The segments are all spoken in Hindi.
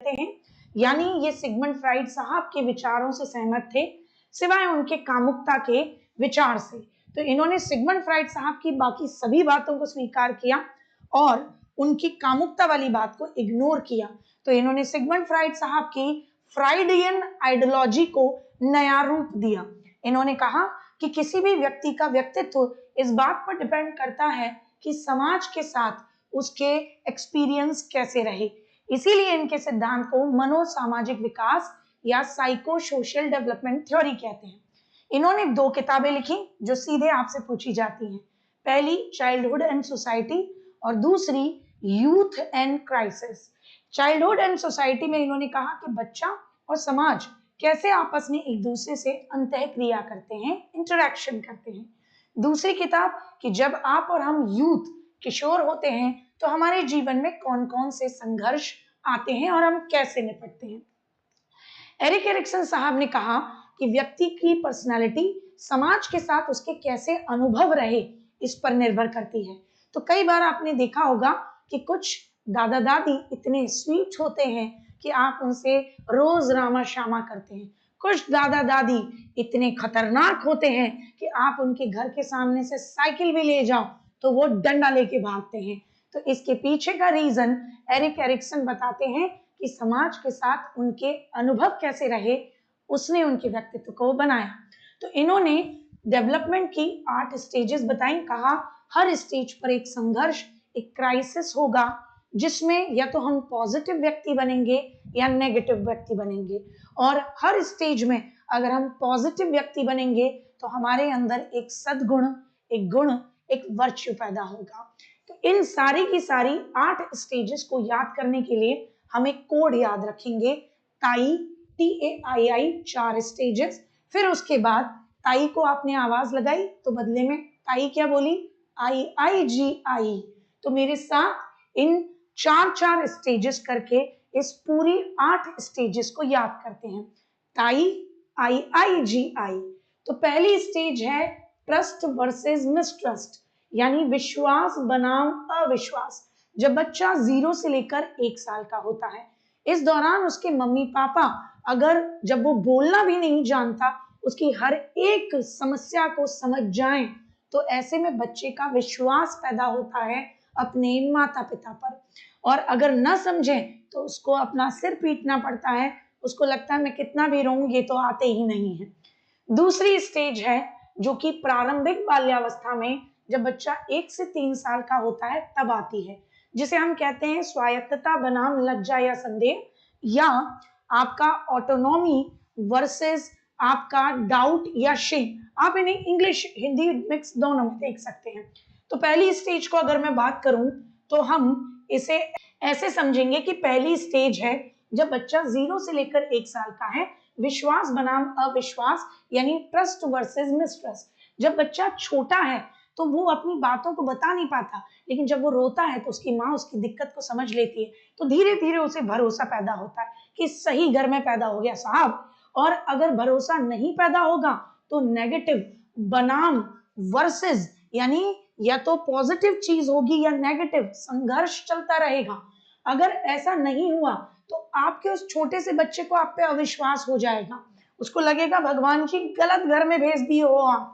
कहते हैं। यानी ये सिगमंड फ्राइड साहब के विचारों से सहमत थे, सिवाय उनके कामुकता के विचार से। तो इन्होंने सिगमंड फ्राइड साहब की बाकी सभी बातों को स्वीकार किया और उनकी कामुकता वाली बात को इग्नोर किया। तो इन्होंने सिगमंड फ्राइड साहब की फ्राइडियन आइडियोलॉजी को नया रूप दिया। इन्होंने कहा कि किसी भी व्यक्ति का व्यक्तित्व इस बात पर डिपेंड करता है कि समाज के साथ उसके एक्सपीरियंस कैसे रहे। इसीलिए इनके सिद्धांत को मनोसामाजिक विकास या साइको सोशल डेवलपमेंट थ्योरी कहते हैं। इन्होंने 2 किताबें लिखी जो सीधे आपसे पूछी जाती हैं। पहली चाइल्डहुड एंड सोसाइटी और दूसरी youth and crisis. Childhood and society में इन्होंने कहा कि बच्चा और समाज कैसे आपस में एक दूसरे से अंतःक्रिया करते हैं, इंटरैक्शन करते हैं। दूसरी किताब कि जब आप और हम यूथ किशोर होते हैं तो हमारे जीवन में कौन कौन से संघर्ष आते हैं और हम कैसे निपटते हैं। एरिक एरिक्सन साहब ने कहा कि व्यक्ति की पर्सनालिटी समाज के साथ उसके कैसे अनुभव रहे इस पर निर्भर करती है। तो कई बार आपने देखा होगा कि कुछ दादा दादी इतने स्वीट होते हैं कि आप उनसे रोज रामा शामा करते हैं। कुछ दादा दादी इतने खतरनाक होते हैं कि आप उनके घर के सामने से साइकिल भी ले जाओ तो वो डंडा लेके भागते हैं। तो इसके पीछे का रीजन एरिक एरिक्सन बताते हैं कि समाज के साथ उनके अनुभव कैसे रहे, उसने उनके व्यक्तित्व को बनाया। तो इन्होंने डेवलपमेंट की 8 स्टेजेस बताई। कहा हर स्टेज पर एक संघर्ष, एक क्राइसिस होगा जिसमें या तो हम पॉजिटिव व्यक्ति बनेंगे या नेगेटिव व्यक्ति बनेंगे। और हर स्टेज में अगर हम पॉजिटिव व्यक्ति बनेंगे तो हमारे अंदर एक सद्गुण, एक गुण, एक वर्च्यू पैदा होगा। तो इन सारी की सारी 8 स्टेजेस को याद करने के लिए हम एक कोड याद रखेंगे, ताई, TAII, 4 स्टेजेस। फिर उसके बाद ताई को आपने आवाज लगाई तो बदले में ताई क्या बोली, IIGI। तो मेरे साथ इन 4 स्टेजेस करके इस पूरी 8 स्टेजेस को याद करते हैं। ताई, IIGI। तो पहली स्टेज है ट्रस्ट वर्सेस मिसट्रस्ट, यानी विश्वास बनाम अविश्वास। जब बच्चा 0 से लेकर 1 साल का होता है, इस दौरान उसके मम्मी पापा अगर जब वो बोलना भी नहीं जानता उसकी हर एक समस्या को समझ जाएं तो ऐसे में बच्चे का विश्वास पैदा होता है अपने माता पिता पर। और अगर न समझें तो उसको अपना सिर पीटना पड़ता है, उसको लगता है मैं कितना भी रहूं ये तो आते ही नहीं है। दूसरी स्टेज है जो कि प्रारंभिक बाल्यावस्था में जब बच्चा 1 से 3 साल का होता है तब आती है, जिसे हम कहते हैं स्वायत्तता बनाम लज्जा या संदेह, या आपका ऑटोनॉमी वर्सेस आपका डाउट या शेम। आप इन्हें इंग्लिश हिंदी मिक्स दोनों में देख सकते हैं। तो पहली स्टेज को अगर मैं बात करूं तो हम इसे ऐसे समझेंगे कि पहली स्टेज है जब बच्चा 0 से लेकर 1 साल का है, विश्वास बनाम अविश्वास, यानी ट्रस्ट वर्सेस मिसट्रस्ट। जब बच्चा छोटा है तो वो अपनी बातों को बता नहीं पाता, लेकिन जब वो रोता है तो उसकी माँ उसकी दिक्कत को समझ लेती है, तो धीरे धीरे उसे भरोसा पैदा होता है कि सही घर में पैदा हो गया साहब। और अगर भरोसा नहीं पैदा होगा तो नेगेटिव बनाम वर्सेस, यानी या तो पॉजिटिव चीज होगी या नेगेटिव, संघर्ष चलता रहेगा। अगर ऐसा नहीं हुआ तो आपके उस छोटे से बच्चे को आप पे अविश्वास हो जाएगा, उसको लगेगा भगवान जी गलत घर में भेज दिए हो आप।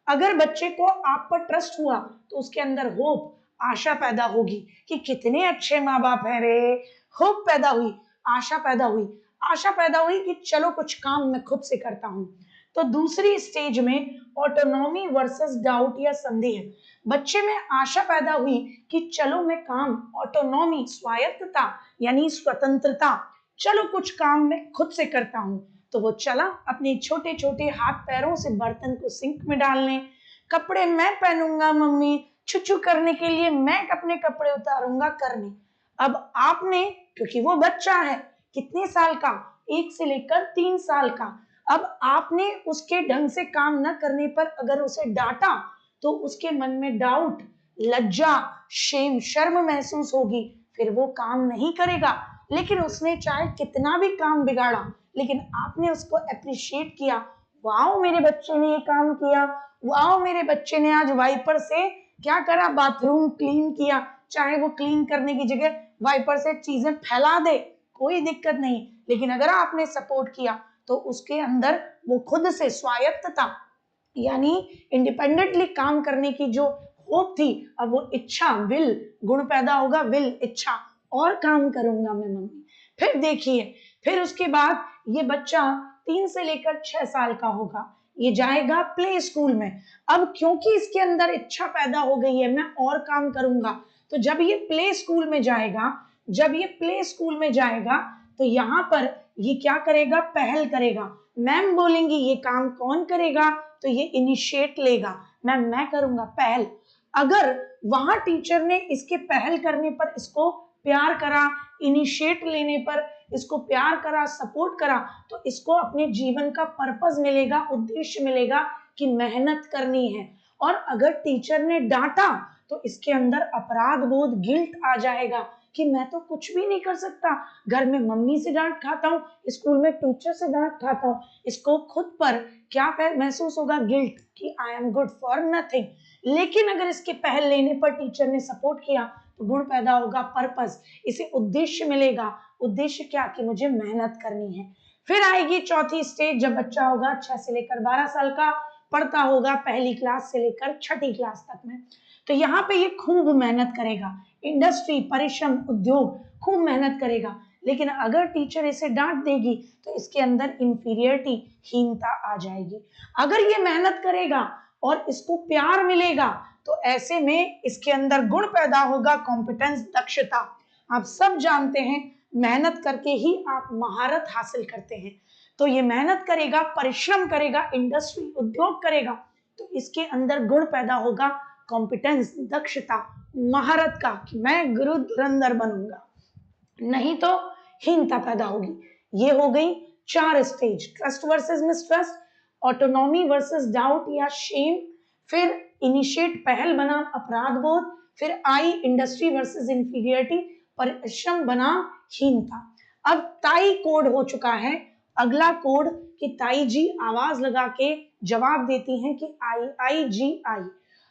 अगर बच्चे को आप पर ट्रस्ट हुआ तो उसके अंदर होप, आशा पैदा होगी कि कितने अच्छे माँ बाप हैं रे। होप पैदा हुई, आशा पैदा हुई, आशा पैदा हुई कि चलो कुछ काम मैं खुद से करता हूं। तो दूसरी स्टेज में ऑटोनॉमी वर्सेस डाउट या संदेह, बच्चे में आशा पैदा हुई कि चलो मैं काम, ऑटोनॉमी स्वायत्तता यानी स्वतंत्रता, चलो कुछ काम मैं खुद से करता हूं। तो वो चला अपने छोटे छोटे हाथ पैरों से बर्तन को सिंक में डालने, कपड़े मैं पहनूंगा मम्मी, छुछू करने के लिए मैं अपने कपड़े उतारूंगा करने। अब आपने, क्योंकि वो बच्चा है कितने साल का, 1 से लेकर 3 साल का, अब आपने उसके ढंग से काम न करने पर अगर उसे डांटा तो उसके मन में डाउट, लज्जा, शेम, शर्म महसूस होगी, फिर वो काम नहीं करेगा। लेकिन उसने चाहे कितना भी काम बिगाड़ा, लेकिन आपने उसको अप्रिशिएट किया, वाओ मेरे बच्चे ने ये काम किया, वाओ मेरे बच्चे ने आज वाइपर से क्या करा, बाथरूम क्लीन किया, चाहे वो क्लीन करने की जगह वाइपर से चीजें फैला दे, कोई दिक्कत नहीं, लेकिन अगर आपने सपोर्ट किया तो उसके अंदर वो खुद से स्वायत्तता यानी इंडिपेंडेंटली काम करने की जो होप थी, अब वो इच्छा, विल गुण पैदा होगा, विल इच्छा, और काम करूंगा मैं मम्मी। फिर देखिए, फिर उसके बाद ये बच्चा 3 से लेकर 6 साल का होगा, ये जाएगा प्ले स्कूल में। अब क्योंकि इसके अंदर इच्छा पैदा हो गई है, मैं और काम करूंगा, तो जब ये प्ले स्कूल में जाएगा, जब ये प्ले स्कूल में जाएगा तो यहाँ पर ये क्या करेगा, पहल करेगा। मैम बोलेंगी ये काम कौन करेगा, तो ये इनिशिएट लेगा, मैम मैं करूंगा पहल। अगर वहां टीचर ने इसके पहल करने पर इसको प्यार करा, इनिशिएट लेने पर इसको प्यार करा, सपोर्ट करा, तो इसको अपने जीवन का पर्पस मिलेगा, उद्देश्य मिलेगा कि मेहनत करनी है। और अगर टीचर ने डांटा तो इसके अंदर अपराध बोध, गिल्ट आ जाएगा कि मैं तो कुछ भी नहीं कर सकता, घर में मम्मी से डांट खाता हूँ, स्कूल में टीचर से डांट खाता हूँ। इसको खुद पर क्या महसूस होगा, गिल्ट, कि I am good for nothing. लेकिन अगर इसके पहल लेने पर टीचर ने सपोर्ट किया तो गुण पैदा होगा, पर्पस, इसे उद्देश्य मिलेगा। उद्देश्य क्या, कि मुझे मेहनत करनी है। फिर आएगी चौथी स्टेज, जब बच्चा होगा 6 से लेकर 12 साल का, पढ़ता होगा पहली क्लास से लेकर छठी क्लास तक में। तो यहाँ पे ये खूब मेहनत करेगा, इंडस्ट्री, परिश्रम, उद्योग, खूब मेहनत करेगा। लेकिन अगर टीचर इसे डांट देगी तो इसके अंदर इंफीरियरिटी, हीनता आ जाएगी। अगर ये मेहनत करेगा और इसको प्यार मिलेगा तो ऐसे में इसके अंदर गुण पैदा होगा, कॉम्पिटेंस, दक्षता। आप सब जानते हैं मेहनत करके ही आप महारत हासिल करते हैं। तो ये मेहनत करेगा, परिश्रम करेगा, इंडस्ट्री, उद्योग करेगा, तो इसके अंदर गुण पैदा होगा, कॉम्पिटेंस, दक्षता, महारत का, कि मैं गुरु धुरंधर बनूंगा, नहीं तो हीनता पैदा होगी। ये हो गई 4 stage, trust versus mistrust, autonomy versus doubt या शेम, फिर इनिशिएट, पहल बनाम अपराध बोध, फिर आई इंडस्ट्री वर्सेस इंफीरियरिटी, परिश्रम बनाम हीनता। अब ताई कोड हो चुका है, अगला कोड, कि ताई जी आवाज लगा के जवाब देती हैं कि आई, आई जी आई।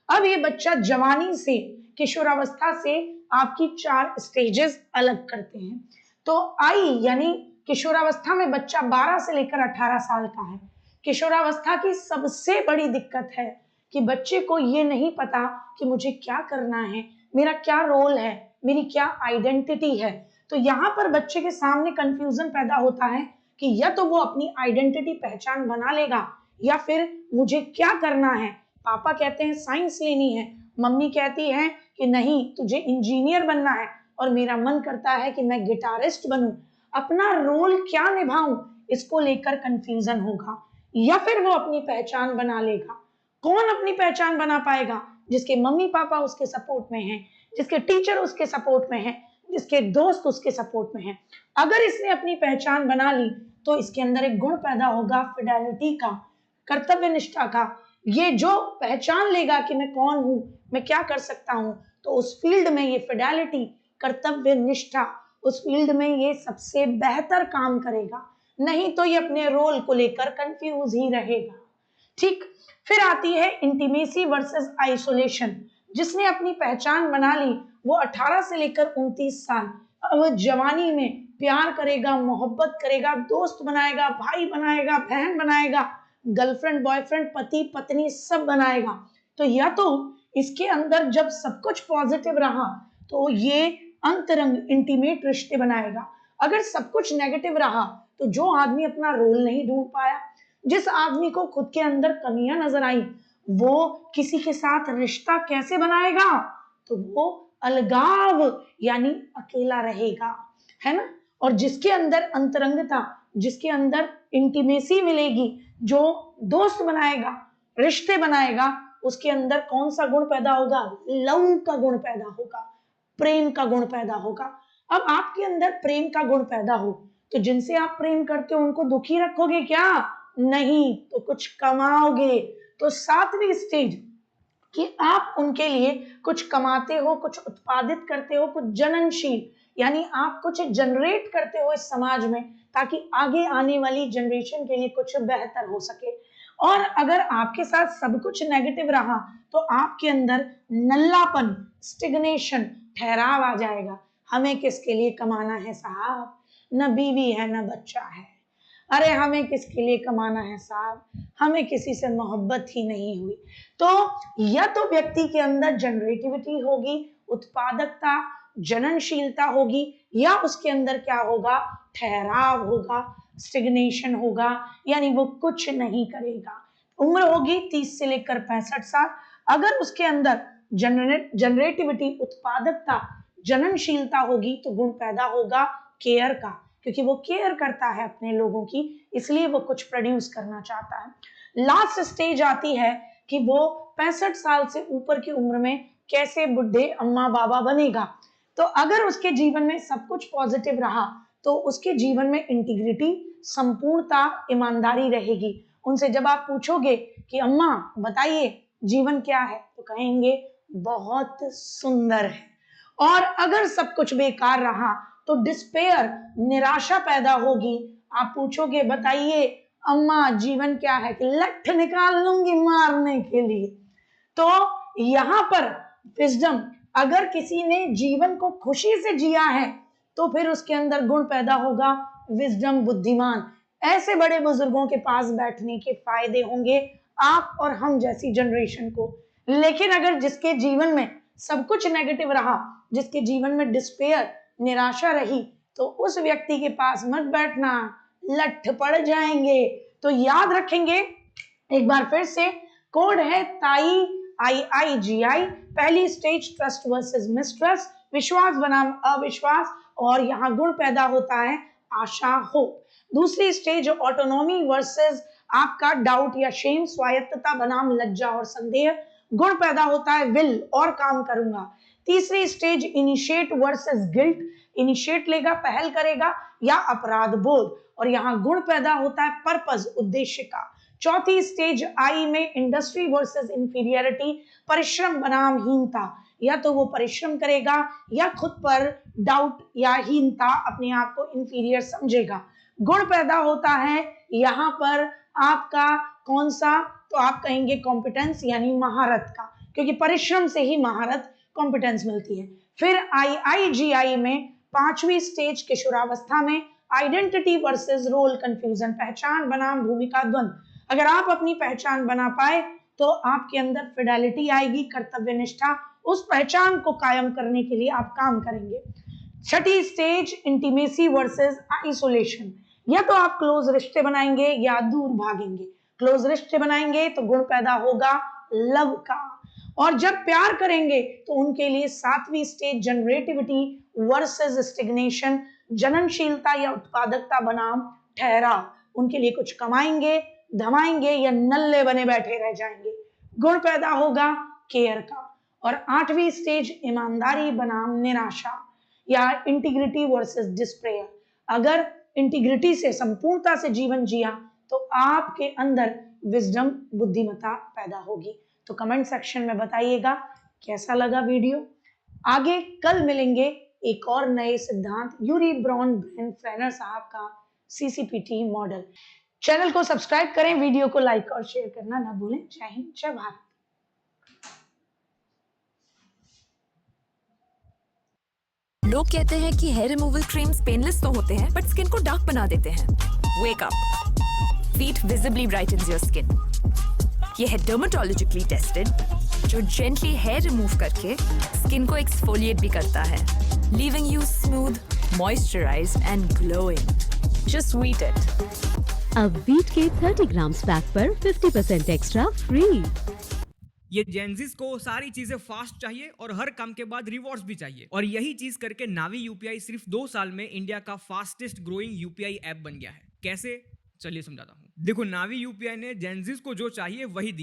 अब ये बच्चा जवानी से, किशोरावस्था से आपकी 4 स्टेजेस अलग करते हैं। तो आई यानी किशोरावस्था में बच्चा 12 से लेकर 18 साल का है। किशोरावस्था की सबसे बड़ी दिक्कत है कि बच्चे को ये नहीं पता कि मुझे क्या करना है, मेरा क्या रोल है, मेरी क्या आइडेंटिटी है। तो यहाँ पर बच्चे के सामने कंफ्यूजन पैदा होता है कि या तो वो अपनी आइडेंटिटी, पहचान बना लेगा, या फिर मुझे क्या करना है। पापा कहते हैं साइंस लेनी है, मम्मी कहती है कि नहीं तुझे इंजीनियर बनना है, और मेरा मन करता है कि मैं गिटारिस्ट बनूं। अपना रोल क्या निभाऊं, इसको लेकर कंफ्यूजन होगा। या फिर वो अपनी पहचान बना लेगा। कौन अपनी पहचान बना पाएगा, जिसके मम्मी पापा उसके सपोर्ट में हैं, जिसके टीचर उसके सपोर्ट में हैं, जिसके दोस्त उसके सपोर्ट में हैं। अगर इसने अपनी पहचान बना ली तो इसके अंदर एक गुण पैदा होगा, फिडेलिटी का, कर्तव्य निष्ठा का। ये जो पहचान लेगा कि मैं कौन हूं, मैं क्या कर सकता हूं, तो उस फील्ड में ये फिडेलिटी, कर्तव्य निष्ठा, उस फील्ड में ये सबसे बेहतर काम करेगा। नहीं तो ये अपने रोल को लेकर कंफ्यूज ही रहेगा। ठीक। फिर आती है इंटीमेसी वर्सेस आइसोलेशन। जिसने अपनी पहचान बना ली वो 18 से लेकर 29 साल, अब जवानी में प्यार करेगा, मोहब्बत करेगा, दोस्त बनाएगा, भाई बनाएगा, बहन बनाएगा, गर्लफ्रेंड, बॉयफ्रेंड, पति, पत्नी, सब बनाएगा। तो या तो इसके अंदर जब सब कुछ पॉजिटिव रहा तो ये अंतरंग, इंटीमेट रिश्ते बनाएगा। अगर सब कुछ नेगेटिव रहा तो जो आदमी अपना रोल नहीं ढूंढ पाया, जिस आदमी को खुद के अंदर कमियां नजर आई, वो किसी के साथ रिश्ता कैसे बनाएगा, तो वो अलगाव यानी अकेला रहेगा, है ना। और जिसके अंदर अंतरंगता, जिसके अंदर इंटीमेसी मिलेगी, जो दोस्त बनाएगा, रिश्ते बनाएगा, उसके अंदर कौन सा गुण पैदा होगा, लव का गुण पैदा होगा, प्रेम का गुण पैदा होगा। अब आपके अंदर प्रेम का गुण पैदा हो तो जिनसे आप प्रेम करते हो उनको दुखी रखोगे क्या, नहीं, तो कुछ कमाओगे। तो 7वीं स्टेज कि आप उनके लिए कुछ कमाते हो, कुछ उत्पादित करते हो, कुछ जननशील, यानी आप कुछ जनरेट करते हो इस समाज में, ताकि आगे आने वाली जनरेशन के लिए कुछ बेहतर हो सके। और अगर आपके साथ सब कुछ नेगेटिव रहा तो आपके अंदर नल्लापन, स्टिग्नेशन, ठहराव आ जाएगा। हमें किसके लिए कमाना है साहब, न बीवी है न बच्चा है। अरे हमें किसके लिए कमाना है साहब, हमें किसी से मोहब्बत ही नहीं हुई। तो या तो व्यक्ति के अंदर जनरेटिविटी होगी, उत्पादकता, जननशीलता होगी, या उसके अंदर क्या होगा, ठहराव होगा, स्टिग्नेशन होगा, यानी वो कुछ नहीं करेगा। उम्र होगी 30 से लेकर 65 साल। अगर उसके अंदर जनरेटिविटी, उत्पादकता, जननशीलता होगी तो गुण पैदा होगा केयर का, क्योंकि वो केयर करता है अपने लोगों की, इसलिए वो कुछ प्रोड्यूस करना चाहता है। लास्ट स्टेज आती है कि वो 65 साल से ऊपर की उम्र में कैसे बुढ़े अम्मा बाबा बनेगा। तो अगर उसके जीवन में सब कुछ पॉजिटिव रहा तो उसके जीवन में इंटीग्रिटी, संपूर्णता, ईमानदारी रहेगी। उनसे जब आप पूछोगे कि अम्मा बताइए जीवन क्या है, तो कहेंगे बहुत सुंदर है। और अगर सब कुछ बेकार रहा तो डिस्पेयर, निराशा पैदा होगी। आप पूछोगे बताइए अम्मा जीवन क्या है, कि लठ निकाल लूंगी मारने के लिए। तो यहाँ पर विजडम, अगर किसी ने जीवन को खुशी से जिया है तो फिर उसके अंदर गुण पैदा होगा विजडम, बुद्धिमान। ऐसे बड़े बुजुर्गों के पास बैठने के फायदे होंगे आप और हम जैसी जनरेशन को। लेकिन अगर जिसके जीवन में सब कुछ नेगेटिव रहा, जिसके जीवन में डिस्पेयर, निराशा रही, तो उस व्यक्ति के पास मत बैठना, लठ पड़ जाएंगे। तो याद रखेंगे एक बार फिर से, कोड है ताई IIGI। पहली स्टेज ट्रस्ट वर्सेस मिसट्रस्ट, विश्वास बनाम अविश्वास, और यहाँ गुण पैदा होता है आशा, होप। दूसरी स्टेज ऑटोनॉमी वर्सेस आपका डाउट या शेम, स्वायत्तता बनाम लज्जा और संदेह, गुण पैदा होता है विल और काम करूंगा। तीसरी stage initiate versus guilt, initiate लेगा, पहल करेगा, या अपराध बोध, और यहाँ गुण पैदा होता है पर्पस, उद्देश्य का। चौथी स्टेज आई में इंडस्ट्री वर्सेस इंफीरियरिटी, परिश्रम बनाम हीनता, या तो वो परिश्रम करेगा या खुद पर डाउट या हीनता, अपने आप को इंफीरियर समझेगा। गुण पैदा होता है यहाँ पर आपका कौन सा, तो आप कहेंगे कॉम्पिटेंस, यानी महारत का, क्योंकि परिश्रम से ही महारत, कॉम्पिटेंस मिलती है। फिर IIGI में पांचवी स्टेज किशोरावस्था में आइडेंटिटी वर्सेस रोल कंफ्यूजन, पहचान बनाम भूमिका द्वंद। अगर आप अपनी पहचान बना पाए तो आपके अंदर फिडेलिटी आएगी, कर्तव्य निष्ठा, उस पहचान को कायम करने के लिए आप काम करेंगे। छठी स्टेज इंटीमेसी वर्सेस आइसोलेशन, या तो आप क्लोज रिश्ते बनाएंगे या दूर भागेंगे। क्लोज रिश्ते बनाएंगे तो गुण पैदा होगा लव का, और जब प्यार करेंगे तो उनके लिए सातवीं स्टेज जनरेटिविटी वर्सेस स्टिग्नेशन, जननशीलता या उत्पादकता बनाम ठहराव। उनके लिए कुछ कमाएंगे, धमाएंगे, या नल्ले बने बैठे रह जाएंगे। गुण पैदा होगा केयर का। और आठवीं स्टेज ईमानदारी बनाम निराशा, या इंटीग्रिटी वर्सेस डिस्प्रेयर। अगर इंटीग्रिटी से, संपूर्णता से जीवन जिया तो आपके अंदर विजडम, बुद्धिमत्ता पैदा होगी। तो कमेंट सेक्शन में बताइएगा कैसा लगा वीडियो। आगे कल मिलेंगे एक और नए सिद्धांत, यूरी ब्रॉन फ्रेनर साहब का CCPT मॉडल। चैनल को सब्सक्राइब करें, वीडियो को लाइक और शेयर करना ना भूलें। जय हिंद, जय भारत। लोग कहते हैं कि हेयर रिमूवल क्रीम्स पेनलेस तो होते हैं बट स्किन को डार्क बना देते हैं। Wake up, Veet visibly brightens your skin. ये है डर्मेटोलॉजिकली टेस्टेड, जो जेंटली हेयर रिमूव करके स्किन को एक्सफोलिएट भी करता है, leaving you smooth, moisturised and glowing. Just Veet it. अब Veet के 30 ग्राम्स पैक पर 50% एक्स्ट्रा फ्री। ये जेंजिस को सारी चीजें फास्ट चाहिए और हर काम के बाद रिवॉर्ड्स भी चाहिए, और यही चीज करके नावी यूपीआई सिर्फ 2 साल में इंडिया का फास्टेस्ट ग्रोइंग यूपीआई ऐप बन गया है। कैसे, चलिए समझाता हूँ। देखो, नावी यूपीआई ने जेंजिस को जो चाहिए वही दिया।